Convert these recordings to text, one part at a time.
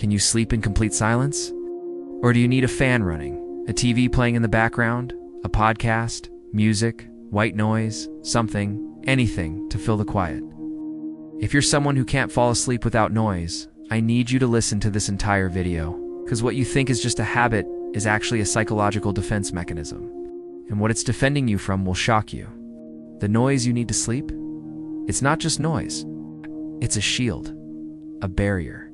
Can you sleep in complete silence? Or do you need a fan running, a TV playing in the background, a podcast, music, white noise, something, anything to fill the quiet? If you're someone who can't fall asleep without noise, I need you to listen to this entire video, because what you think is just a habit is actually a psychological defense mechanism. And what it's defending you from will shock you. The noise you need to sleep? It's not just noise. It's a shield, a barrier,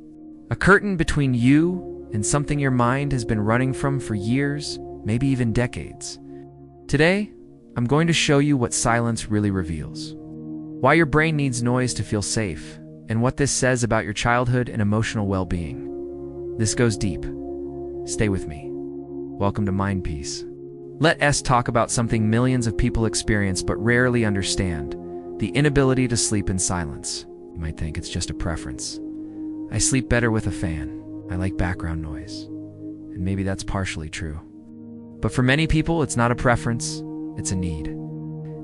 a curtain between you and something your mind has been running from for years, maybe even decades. Today, I'm going to show you what silence really reveals, why your brain needs noise to feel safe, and what this says about your childhood and emotional well-being. This goes deep. Stay with me. Welcome to Mind Peace. Let us talk about something millions of people experience but rarely understand: the inability to sleep in silence. You might think it's just a preference. I sleep better with a fan. I like background noise. And maybe that's partially true. But for many people, it's not a preference, it's a need.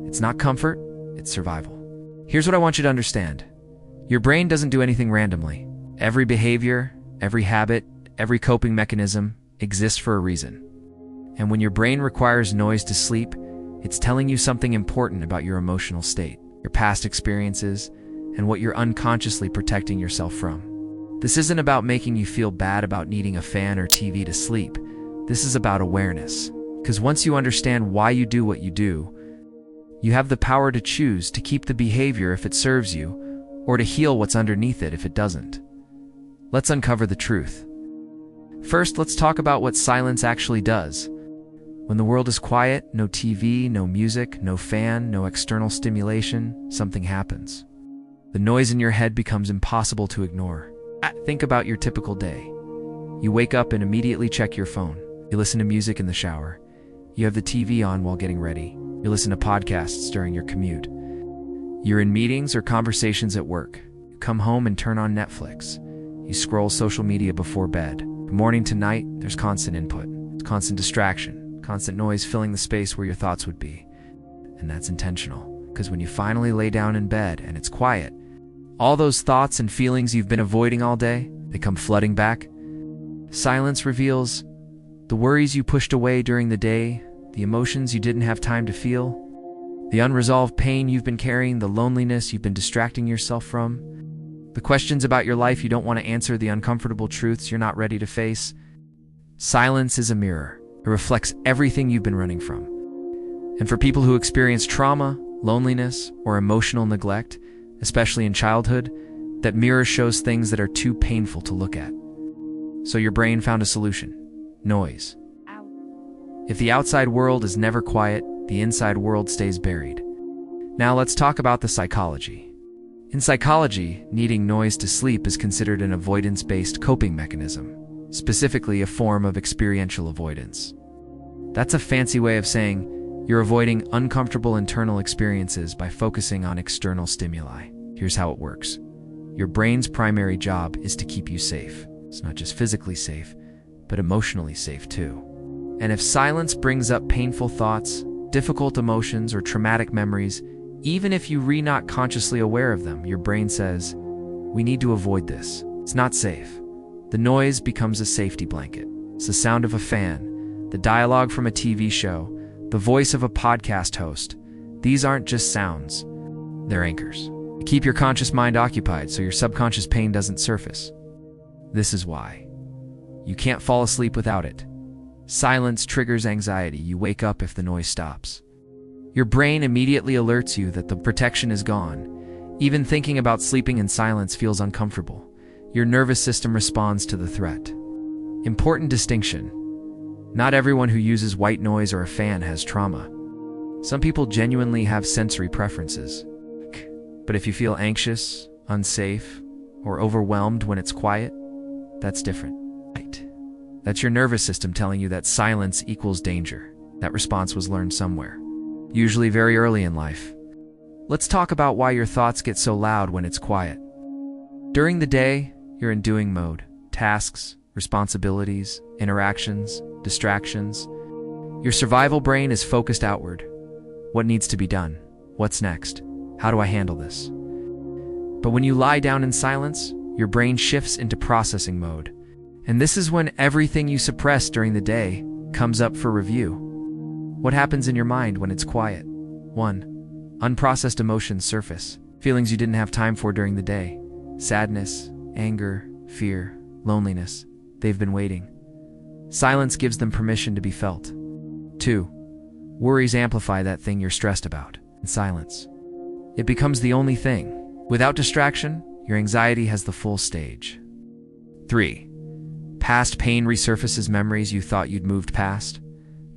It's not comfort, it's survival. Here's what I want you to understand. Your brain doesn't do anything randomly. Every behavior, every habit, every coping mechanism exists for a reason. And when your brain requires noise to sleep, it's telling you something important about your emotional state, your past experiences, and what you're unconsciously protecting yourself from. This isn't about making you feel bad about needing a fan or TV to sleep. This is about awareness. Because once you understand why you do what you do, you have the power to choose to keep the behavior if it serves you, or to heal what's underneath it if it doesn't. Let's uncover the truth. First, let's talk about what silence actually does. When the world is quiet, no TV, no music, no fan, no external stimulation, something happens. The noise in your head becomes impossible to ignore. Think about your typical day. You wake up and immediately check your phone. You listen to music in the shower. You have the TV on while getting ready. You listen to podcasts during your commute. You're in meetings or conversations at work. You come home and turn on Netflix. You scroll social media before bed. From morning to night, there's constant input, constant distraction, constant noise filling the space where your thoughts would be. And that's intentional, because when you finally lay down in bed and it's quiet, all those thoughts and feelings you've been avoiding all day, they come flooding back. Silence reveals the worries you pushed away during the day, the emotions you didn't have time to feel, the unresolved pain you've been carrying, the loneliness you've been distracting yourself from, the questions about your life you don't want to answer, the uncomfortable truths you're not ready to face. Silence is a mirror. It reflects everything you've been running from. And for people who experience trauma, loneliness, or emotional neglect, especially in childhood, that mirror shows things that are too painful to look at. So your brain found a solution: noise. If the outside world is never quiet, the inside world stays buried. Now let's talk about the psychology. In psychology, needing noise to sleep is considered an avoidance-based coping mechanism, specifically a form of experiential avoidance. That's a fancy way of saying you're avoiding uncomfortable internal experiences by focusing on external stimuli. Here's how it works. Your brain's primary job is to keep you safe. It's not just physically safe, but emotionally safe too. And if silence brings up painful thoughts, difficult emotions, or traumatic memories, even if you're not consciously aware of them, your brain says, we need to avoid this. It's not safe. The noise becomes a safety blanket. It's the sound of a fan, the dialogue from a TV show, the voice of a podcast host. These aren't just sounds. They're anchors. They keep your conscious mind occupied so your subconscious pain doesn't surface. This is why you can't fall asleep without it. Silence triggers anxiety. You wake up if the noise stops. Your brain immediately alerts you that the protection is gone. Even thinking about sleeping in silence feels uncomfortable. Your nervous system responds to the threat. Important distinction. Not everyone who uses white noise or a fan has trauma. Some people genuinely have sensory preferences. But if you feel anxious, unsafe, or overwhelmed when it's quiet, that's different. That's your nervous system telling you that silence equals danger. That response was learned somewhere, usually very early in life. Let's talk about why your thoughts get so loud when it's quiet. During the day, you're in doing mode. Tasks, responsibilities, interactions, distractions. Your survival brain is focused outward. What needs to be done? What's next? How do I handle this? But when you lie down in silence, your brain shifts into processing mode. And this is when everything you suppressed during the day comes up for review. What happens in your mind when it's quiet? 1. Unprocessed emotions surface. Feelings you didn't have time for during the day. Sadness, anger, fear, loneliness. They've been waiting. Silence gives them permission to be felt. 2. Worries amplify that thing you're stressed about. In silence, it becomes the only thing. Without distraction, your anxiety has the full stage. 3. Past pain resurfaces memories you thought you'd moved past.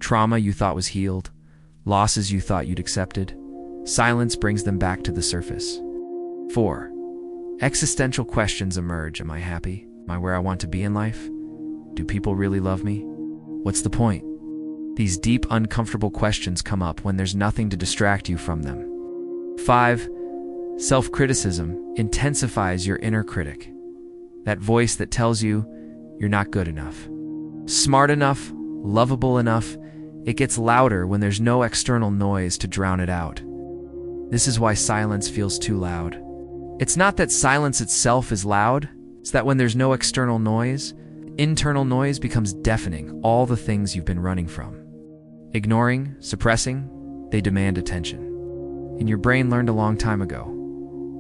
Trauma you thought was healed. Losses you thought you'd accepted. Silence brings them back to the surface. 4. Existential questions emerge. Am I happy? Am I where I want to be in life? Do people really love me? What's the point? These deep, uncomfortable questions come up when there's nothing to distract you from them. 5. Self-criticism intensifies your inner critic. That voice that tells you you're not good enough, smart enough, lovable enough. It gets louder when there's no external noise to drown it out. This is why silence feels too loud. It's not that silence itself is loud, it's that when there's no external noise, internal noise becomes deafening. All the things you've been running from, ignoring, suppressing, they demand attention. And your brain learned a long time ago,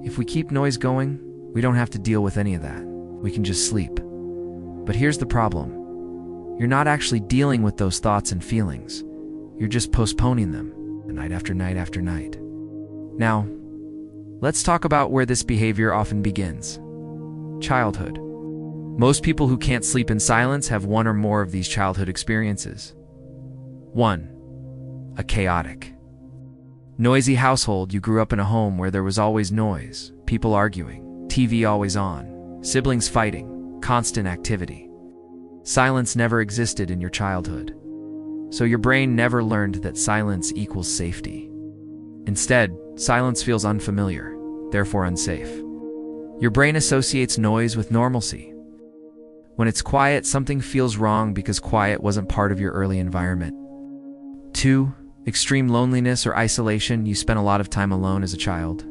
if we keep noise going, we don't have to deal with any of that. We can just sleep. But here's the problem. You're not actually dealing with those thoughts and feelings. You're just postponing them, night after night after night. Now, let's talk about where this behavior often begins. Childhood. Most people who can't sleep in silence have one or more of these childhood experiences. 1. A chaotic, noisy household. You grew up in a home where there was always noise, people arguing, TV always on, siblings fighting, constant activity. Silence never existed in your childhood, so your brain never learned that silence equals safety. Instead, silence feels unfamiliar, therefore unsafe. Your brain associates noise with normalcy. When it's quiet, something feels wrong because quiet wasn't part of your early environment. 2. Extreme loneliness or isolation. You spent a lot of time alone as a child.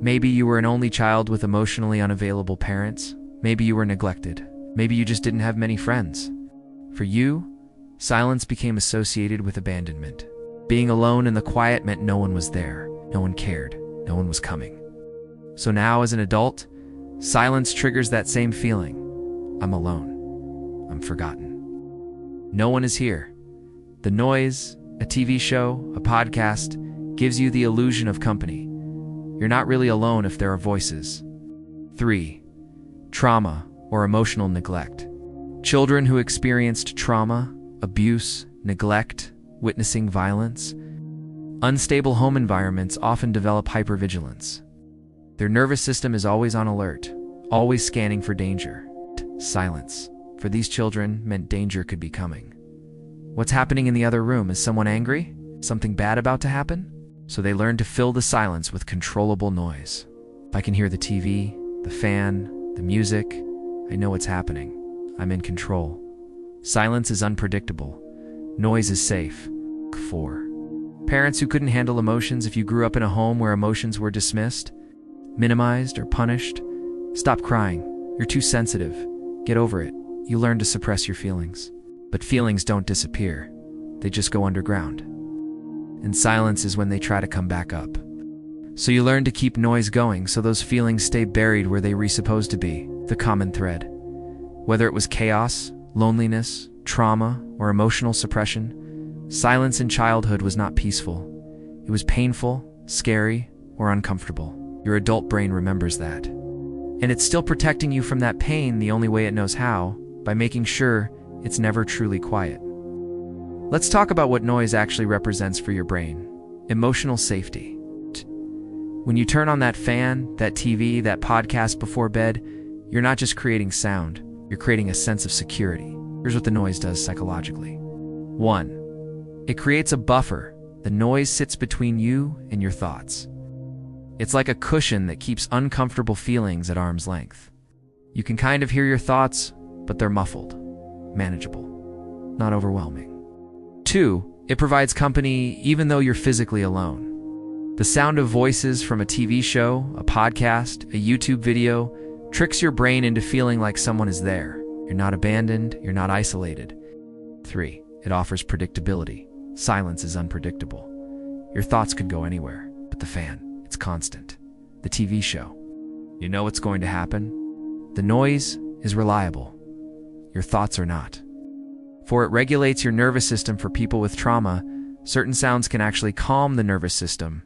Maybe you were an only child with emotionally unavailable parents. Maybe you were neglected. Maybe you just didn't have many friends. For you, silence became associated with abandonment. Being alone in the quiet meant no one was there, no one cared, no one was coming. So now, as an adult, silence triggers that same feeling. I'm alone. I'm forgotten. No one is here. The noise, a TV show, a podcast, gives you the illusion of company. You're not really alone if there are voices. 3. Trauma or emotional neglect. Children who experienced trauma, abuse, neglect, witnessing violence, unstable home environments often develop hypervigilance. Their nervous system is always on alert, always scanning for danger. Silence, for these children, meant danger could be coming. What's happening in the other room? Is someone angry? Something bad about to happen? So they learn to fill the silence with controllable noise. If I can hear the TV, the fan, the music, I know what's happening. I'm in control. Silence is unpredictable. Noise is safe. 4. Parents who couldn't handle emotions. If you grew up in a home where emotions were dismissed, minimized, or punished, stop crying. You're too sensitive. Get over it. You learn to suppress your feelings. But feelings don't disappear. They just go underground. And silence is when they try to come back up. So you learn to keep noise going so those feelings stay buried where they were supposed to be. The common thread. Whether it was chaos, loneliness, trauma, or emotional suppression, silence in childhood was not peaceful. It was painful, scary, or uncomfortable. Your adult brain remembers that. And it's still protecting you from that pain the only way it knows how, by making sure it's never truly quiet. Let's talk about what noise actually represents for your brain. Emotional safety. When you turn on that fan, that TV, that podcast before bed, you're not just creating sound, you're creating a sense of security. Here's what the noise does psychologically. 1. It creates a buffer. The noise sits between you and your thoughts. It's like a cushion that keeps uncomfortable feelings at arm's length. You can kind of hear your thoughts, but they're muffled, manageable, not overwhelming. 2. It provides company even though you're physically alone. The sound of voices from a TV show, a podcast, a YouTube video, tricks your brain into feeling like someone is there. You're You're not abandoned, you're not isolated. 3. It offers predictability. Silence is unpredictable. Your thoughts could go anywhere, but the fan, it's constant. The TV show, you know what's going to happen. The noise is reliable. Your thoughts are not. 4. It regulates your nervous system. For people with trauma, certain sounds can actually calm the nervous system.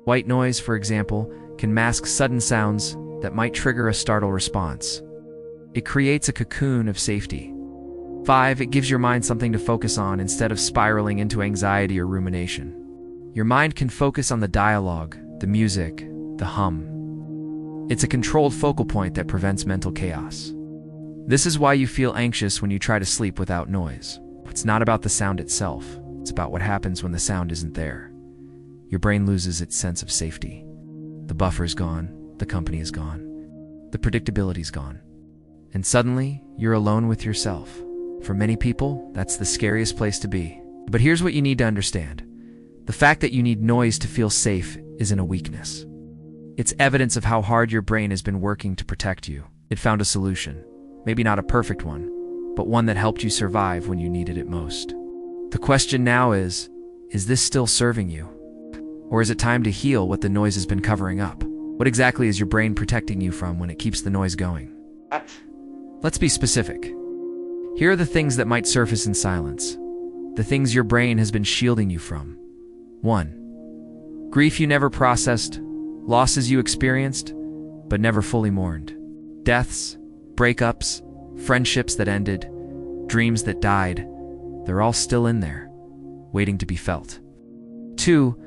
White noise, for example, can mask sudden sounds that might trigger a startle response. It creates a cocoon of safety. 5. It gives your mind something to focus on instead of spiraling into anxiety or rumination. Your mind can focus on the dialogue, the music, the hum. It's a controlled focal point that prevents mental chaos. This is why you feel anxious when you try to sleep without noise. It's not about the sound itself. It's about what happens when the sound isn't there. Your brain loses its sense of safety. The buffer's gone, the company is gone, the predictability's gone. And suddenly, you're alone with yourself. For many people, that's the scariest place to be. But here's what you need to understand. The fact that you need noise to feel safe isn't a weakness. It's evidence of how hard your brain has been working to protect you. It found a solution. Maybe not a perfect one, but one that helped you survive when you needed it most. The question now is this still serving you? Or is it time to heal what the noise has been covering up? What exactly is your brain protecting you from when it keeps the noise going? Let's be specific. Here are the things that might surface in silence. The things your brain has been shielding you from. 1. Grief you never processed, losses you experienced, but never fully mourned. Deaths, breakups, friendships that ended, dreams that died, they're all still in there, waiting to be felt. 2.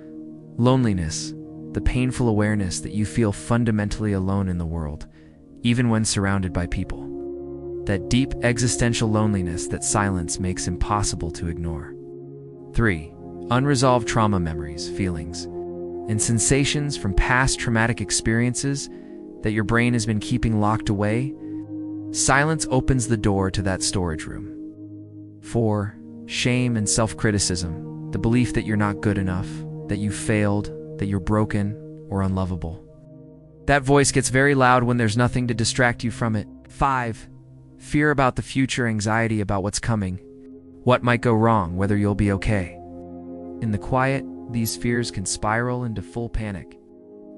Loneliness, the painful awareness that you feel fundamentally alone in the world, even when surrounded by people. That deep existential loneliness that silence makes impossible to ignore. 3. Unresolved trauma memories, feelings, and sensations from past traumatic experiences that your brain has been keeping locked away. Silence opens the door to that storage room. 4. Shame and self-criticism, the belief that you're not good enough, that you failed, that you're broken or unlovable. That voice gets very loud when there's nothing to distract you from it. 5. Fear about the future, anxiety about what's coming, what might go wrong, whether you'll be okay. In the quiet, these fears can spiral into full panic.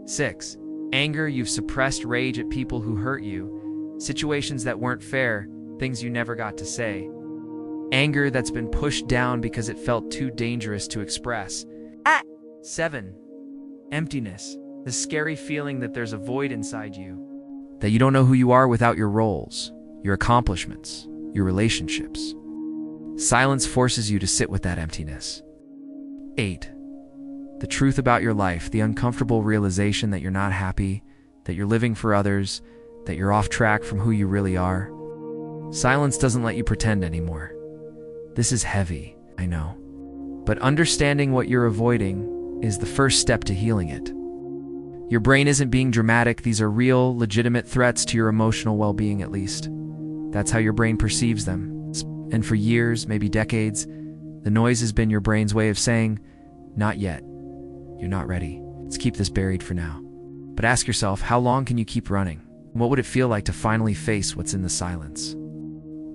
6. Anger you've suppressed, rage at people who hurt you, situations that weren't fair, things you never got to say. Anger that's been pushed down because it felt too dangerous to express. 7. Emptiness, the scary feeling that there's a void inside you, that you don't know who you are without your roles, your accomplishments, your relationships. Silence forces you to sit with that emptiness. 8. The truth about your life, the uncomfortable realization that you're not happy, that you're living for others, that you're off track from who you really are. Silence doesn't let you pretend anymore. This is heavy, I know. But understanding what you're avoiding is the first step to healing it. Your brain isn't being dramatic. These are real, legitimate threats to your emotional well-being, at least. That's how your brain perceives them. And for years, maybe decades, the noise has been your brain's way of saying, not yet. You're not ready. Let's keep this buried for now. But ask yourself, how long can you keep running? What would it feel like to finally face what's in the silence?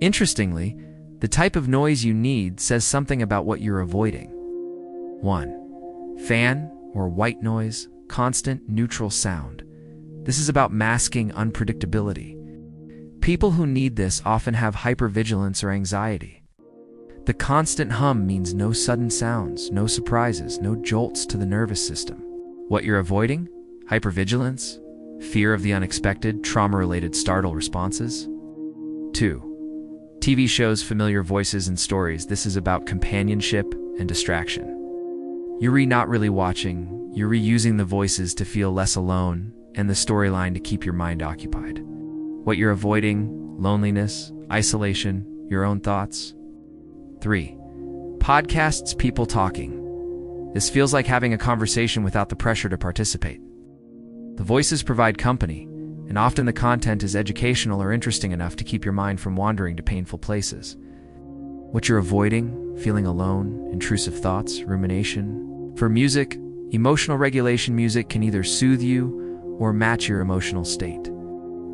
Interestingly, the type of noise you need says something about what you're avoiding. 1. Fan or white noise, constant neutral sound. This is about masking unpredictability. People who need this often have hypervigilance or anxiety. The constant hum means no sudden sounds, no surprises, no jolts to the nervous system. What you're avoiding? Hypervigilance, fear of the unexpected, trauma-related startle responses. 2. TV shows, familiar voices and stories. This is about companionship and distraction. You're not really watching, you're reusing the voices to feel less alone and the storyline to keep your mind occupied. What you're avoiding? Loneliness, isolation, your own thoughts. 3. Podcasts, people talking. This feels like having a conversation without the pressure to participate. The voices provide company, and often the content is educational or interesting enough to keep your mind from wandering to painful places. What you're avoiding? Feeling alone, intrusive thoughts, rumination. For music, emotional regulation music can either soothe you or match your emotional state.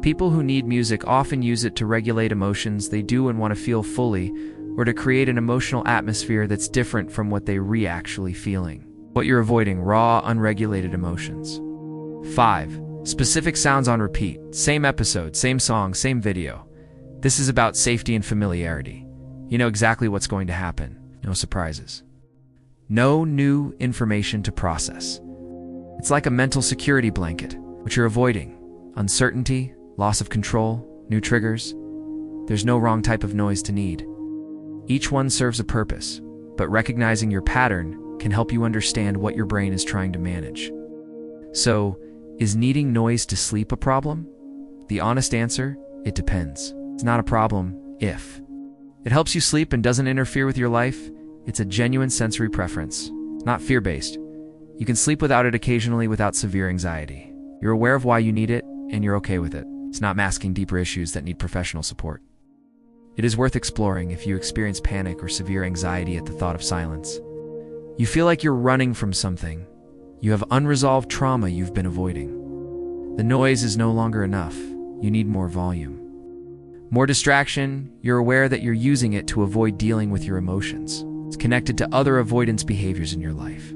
People who need music often use it to regulate emotions they do and want to feel fully, or to create an emotional atmosphere that's different from what they actually feeling. What you're avoiding: raw, unregulated emotions. 5. Specific sounds on repeat. Same episode, same song, same video. This is about safety and familiarity. You know exactly what's going to happen. No surprises. No new information to process. It's like a mental security blanket, which you're avoiding. Uncertainty, loss of control, new triggers. There's no wrong type of noise to need. Each one serves a purpose, but recognizing your pattern can help you understand what your brain is trying to manage. So, is needing noise to sleep a problem? The honest answer: it depends. It's not a problem if it helps you sleep and doesn't interfere with your life. It's a genuine sensory preference, not fear-based. You can sleep without it occasionally without severe anxiety. You're aware of why you need it, and you're okay with it. It's not masking deeper issues that need professional support. It is worth exploring if you experience panic or severe anxiety at the thought of silence. You feel like you're running from something. You have unresolved trauma you've been avoiding. The noise is no longer enough. You need more volume. More distraction. You're aware that you're using it to avoid dealing with your emotions. It's connected to other avoidance behaviors in your life.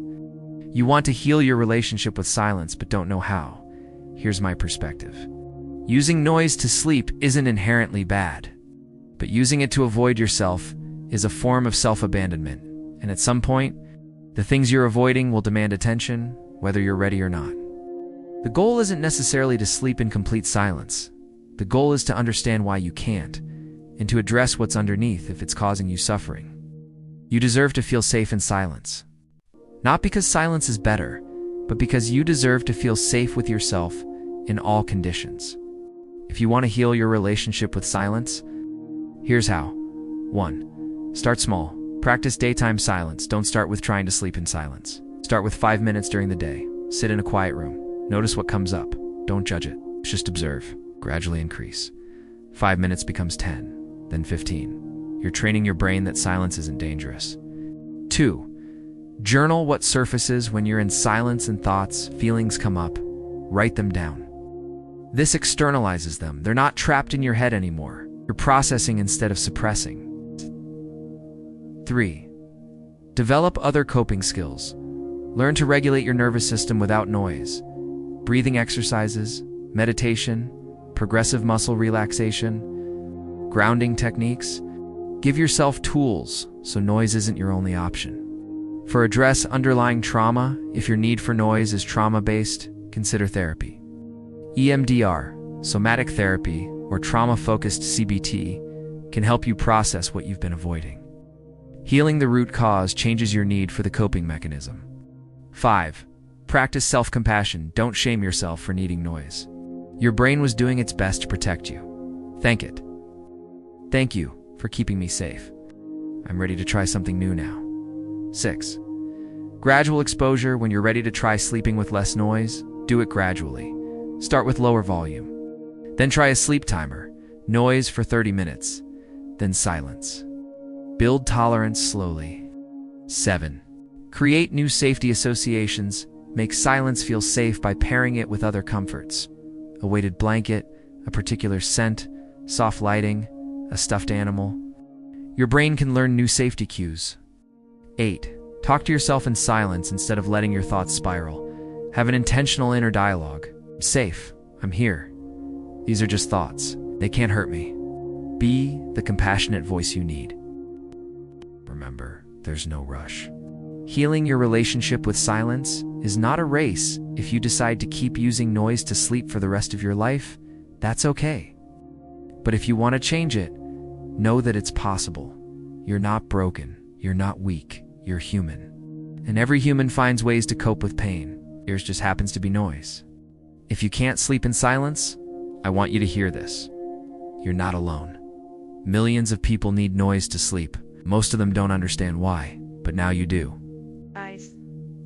You want to heal your relationship with silence but don't know how. Here's my perspective. Using noise to sleep isn't inherently bad, but using it to avoid yourself is a form of self-abandonment, and at some point, the things you're avoiding will demand attention, whether you're ready or not. The goal isn't necessarily to sleep in complete silence. The goal is to understand why you can't, and to address what's underneath if it's causing you suffering. You deserve to feel safe in silence. Not because silence is better, but because you deserve to feel safe with yourself in all conditions. If you want to heal your relationship with silence, here's how. 1. Start small. Practice daytime silence. Don't start with trying to sleep in silence. Start with 5 minutes during the day. Sit in a quiet room. Notice what comes up. Don't judge it. Just observe. Gradually increase. 5 minutes becomes 10, then 15. You're training your brain that silence isn't dangerous. 2. Journal what surfaces when you're in silence and thoughts, feelings come up. Write them down. This externalizes them. They're not trapped in your head anymore. You're processing instead of suppressing. 3. Develop other coping skills. Learn to regulate your nervous system without noise. Breathing exercises, meditation, progressive muscle relaxation, grounding techniques. Give yourself tools so noise isn't your only option. For address underlying trauma, if your need for noise is trauma-based, consider therapy. EMDR, somatic therapy, or trauma-focused CBT, can help you process what you've been avoiding. Healing the root cause changes your need for the coping mechanism. 5. Practice self-compassion. Don't shame yourself for needing noise. Your brain was doing its best to protect you. Thank it. Thank you for keeping me safe. I'm ready to try something new now. 6. Gradual exposure. When you're ready to try sleeping with less noise, do it gradually. Start with lower volume. Then try a sleep timer. Noise for 30 minutes. Then silence. Build tolerance slowly. 7. Create new safety associations. Make silence feel safe by pairing it with other comforts. A weighted blanket, a particular scent, soft lighting, a stuffed animal. Your brain can learn new safety cues. 8. Talk to yourself in silence instead of letting your thoughts spiral. Have an intentional inner dialogue. I'm safe. I'm here. These are just thoughts. They can't hurt me. Be the compassionate voice you need. Remember, there's no rush. Healing your relationship with silence is not a race. If you decide to keep using noise to sleep for the rest of your life, that's okay. But if you want to change it, know that it's possible. You're not broken. You're not weak. You're human. And every human finds ways to cope with pain. Yours just happens to be noise. If you can't sleep in silence, I want you to hear this. You're not alone. Millions of people need noise to sleep. Most of them don't understand why, but now you do. Nice.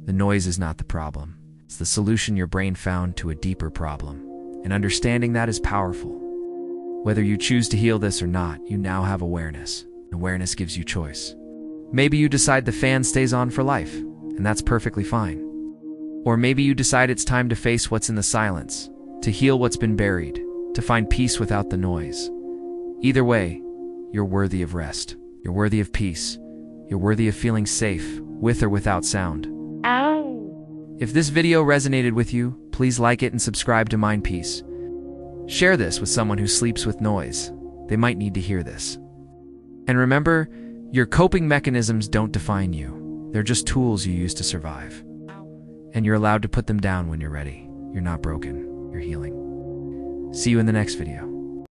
The noise is not the problem. It's the solution your brain found to a deeper problem. And understanding that is powerful. Whether you choose to heal this or not, you now have awareness. Awareness gives you choice. Maybe you decide the fan stays on for life, and that's perfectly fine. Or maybe you decide it's time to face what's in the silence, to heal what's been buried, to find peace without the noise. Either way, you're worthy of rest. You're worthy of peace. You're worthy of feeling safe, with or without sound. Ow. If this video resonated with you, please like it and subscribe to Mind Peace. Share this with someone who sleeps with noise. They might need to hear this. And remember, your coping mechanisms don't define you. They're just tools you use to survive. And you're allowed to put them down when you're ready. You're not broken. You're healing. See you in the next video.